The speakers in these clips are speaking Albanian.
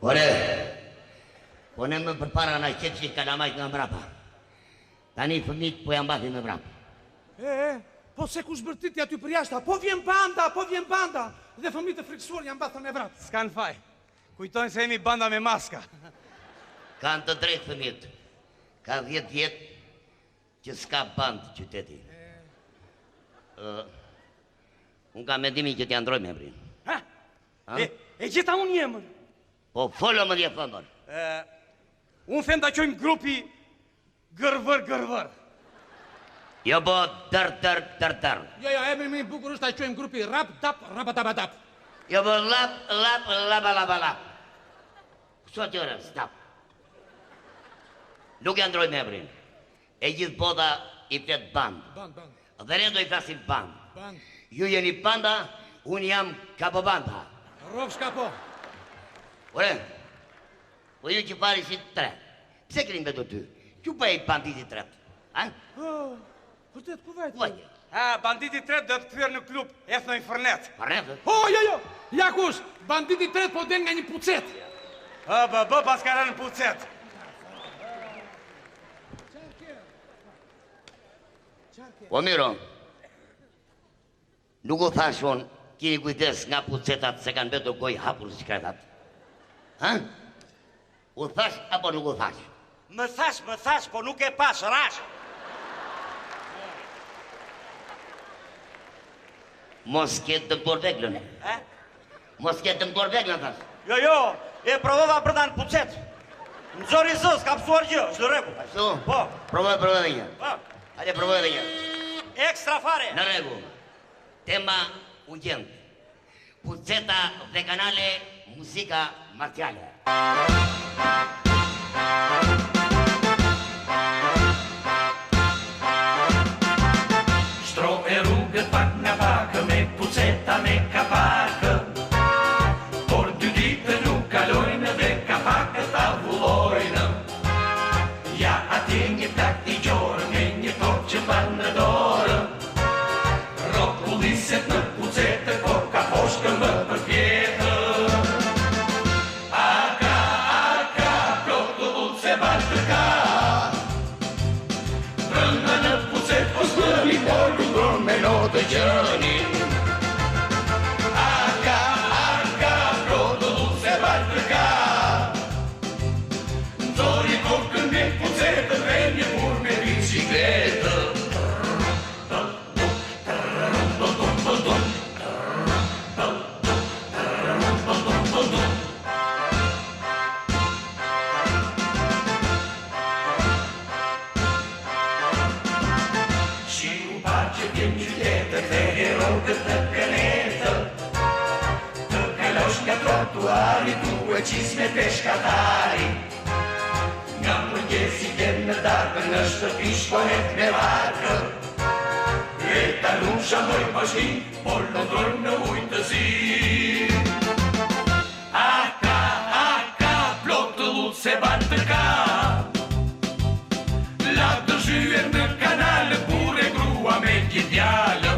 Ore, po ne më përpara na qetë që kalamajt nga mrapa. Tani fëmit po jam bati me mrapa. Po se ku shbërtiti aty për jashta, po vjen banda, dhe fëmit e friksuar jam bathën e vrap. S'kan faj, kujtojnë se jemi banda me maska. Kanë të drejtë fëmit, ka 10 vjetë që s'ka bandë qyteti. Unë ka mendimin që t'ja ndroj me emrin. E gjitha unë jemën. Po follo më dje fëmër. Unë them da qojmë grupi gërvër. Jo bo dër. Jo, emri më i bukur është ta quajmë grupi rap-dap. Jo bo lap. Këso tjore, stop. Nuk ja ndroj me emrin. E gjithë bota i flet band. Dhe ne do i flasim band. Ju jeni banda, unë jam kapo banda. Rovsh kapo. Ore, po ju që pari si 3. Pse keni mbetur ty? Që pa i banditi 3? Vërtet, ku vajtë? Vajtë. Banditi 3 dhe të këthyër në klub, ethnoj Fërnet. Fërnet? Jo. Jakush, banditi 3 po den nga një pucet. Pas ka rënë pucet. Po miro, nuk u thashon, kini kujdes nga pucetat se kanë betur goj hapur si shkretat. U thash apo nuk u thash? Më thash, po nuk e pash, rash. Mos ketë dëmtor veglën. Mos ketë dëmtor veglën, thash. Jo, e provova për ta në pucet. Në zori zës, ka pësuar gjë, është në regu. Ashtu? Po. Provoj dhe një. Po. Hajde, provoj dhe një. Ekstra fare. Në regu. Tema unë gjendë. Puceta dhe kanale muzika marciale. Shtro e rrugët pak nga pakë, me puceta me kapakë. Por 2 ditë nuk kalojnë dhe kapakët ta vullojnë. Ja atje një plak t'i gjorë, me një top që mban në dorë. Rokulliset në pucetë, po ka poshkën më për pjetë. Aka, plotë ullë se batë ka. Brënda në pucetë, po s'nëri pojë, ndronë me notë gjëni. Aka, plotë ullë se batë ka. Nxori kokën me pucetë, dhe një mur me bicikletë. Të kënetë, të kalosh nga trotuari, duhe qisme peshkatari. Nga mëngjesi vjen në darkë, në shtëpi shkohet me varkë. E ta lusha moj bashki, por lëndrojnë në ujtë të zi. Aka, plotë lutë se banë të ka. La të zhyër në kanalë, bure grua me gjithjallë.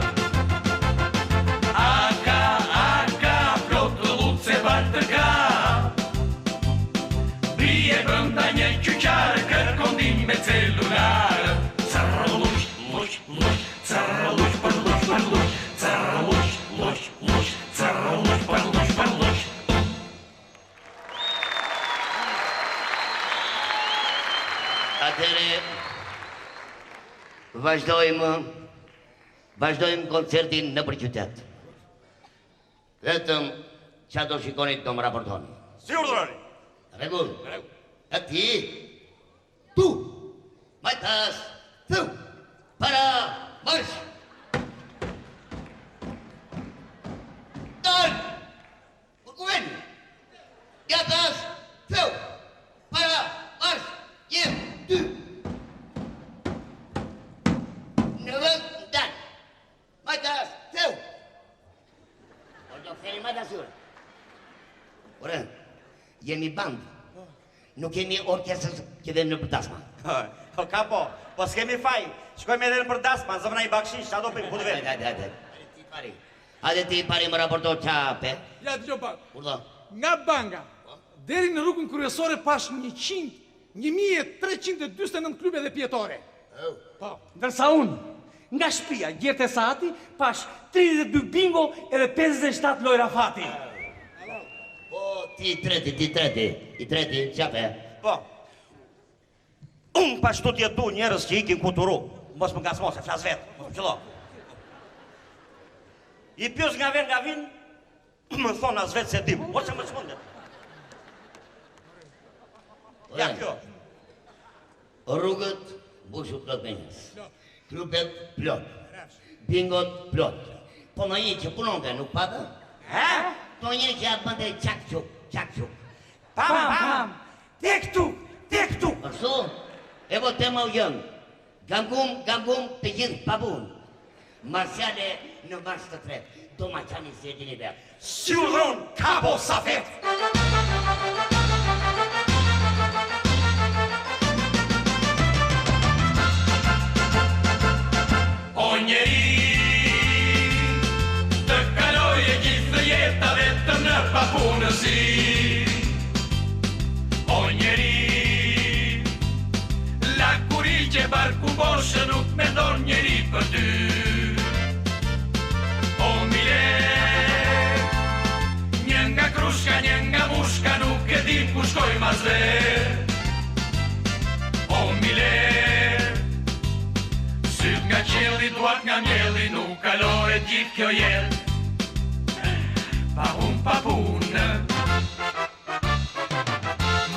Bie brënda një qyqarë, kërkondin me celularë. Carë lush, carë lush për lush, carë lush, carë lush për lush. Atëre, vazhdojmë koncertin në për qytet. Vetëm qa do shikonit do më raportoni. Si urdhëroni? Regull. E ti, tu, majtas, tu, para, marsh. Don, urkuven, jatas, tu, para, marsh, jem, tu. Nëvën, dan, majtas, tu. Ordo feri majtas ure. Ore, jemi band, nuk jemi orkestrës që dhe në përdasma. Kapo, po s'kemi faj, shkojmë edhe në përdasma, zëvëna i bakshish, qa do për i kudu vetë. Hajde ti pari më raporto qa pe. Ja të gjo pak. Urdo. Nga banga, Deri në rrugën kryesore pash 1349 klube dhe pjetore. Ndërsa unë, nga shtëpia, gjertë e Sati, pash 32 bingo edhe 57 lojra fati. Po, ti i treti, qape. Po. Unë pashtu t'jetu njerës që ikin kuturu. Mos më gasmo, se flas vetë, mos më qëllo. I pjus nga vin, më thonë as vetë se dim, mos që më s'mundet. Ja, kjo. Rrugët, bushu plot me njës. Klubet, plot. Bingot, plot. Po në një që punonte, nuk pata? He? Po një që atë bënde qak-quk. Pam. Te këtu. Përsu, evo tema u jënë. Gangum, të gjithë pabun. Marciale në mars të tret. Do ma qani se dini bërë. Syullon kabo safet. O njeri, të kaloje gjithë jeta vetëm në papunësi. O njeri, la kuri që barku boshë nuk me ndon njeri për ty. O mile, një nga krushka, një nga mushka, nuk e di ku shkoj mas dhe. O mile, syt nga qeli, duart nga mjeli, nuk kalore gjithë kjo jel. Pa punë.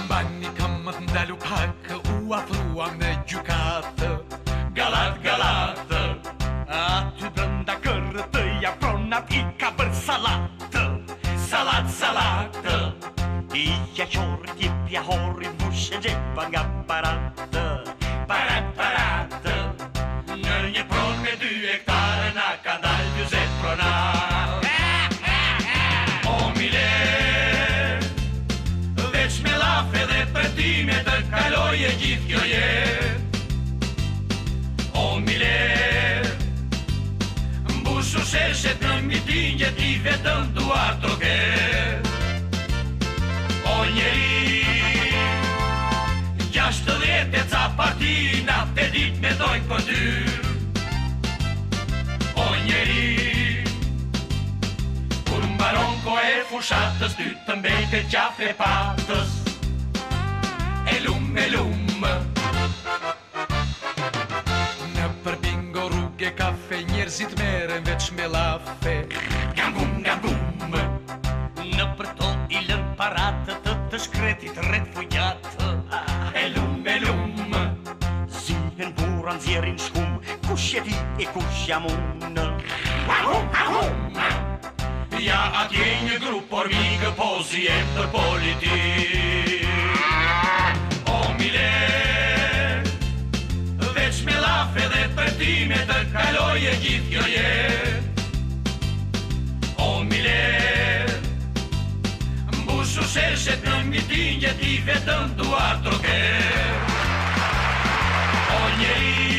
Mbani kam më të ndalu pak, u afruam në gjukatë. Galat, aty brënda kërë të japronat i ka bërë salatë. Salatë. I qaqorit, i pjahorit, vushë gjepa nga paratë. Paratë. Në një pron me 2 hektare na ka dal 20 pronar. O mile, veç me lafe dhe përtime të kaloje gjithë kjo jet. O mile, mbushu sheshet në mitingje ti vetëm duar troket. O njeri, 60 e ca partina te dit me dojnë për ty. O njeri, kur mbaron ko e fushatës, ty të mbetet qafe patës. E lumë. Në për bingo rrugë kafe, njerëzit meren veç me lafe. Gangum. Në për ton i lën paratë të shkretit rret fujatë. E lumë. Zihen buran zjerin shkum, kush e ti e kush jam unë. Ja atje një grup ormigë po zijem të politik. O mile, veç me lafe dhe përtime të kaloje gjithë kjo jet. O mile, mbushu sheshet në mitingje ti vetëm duar troket. O njeri,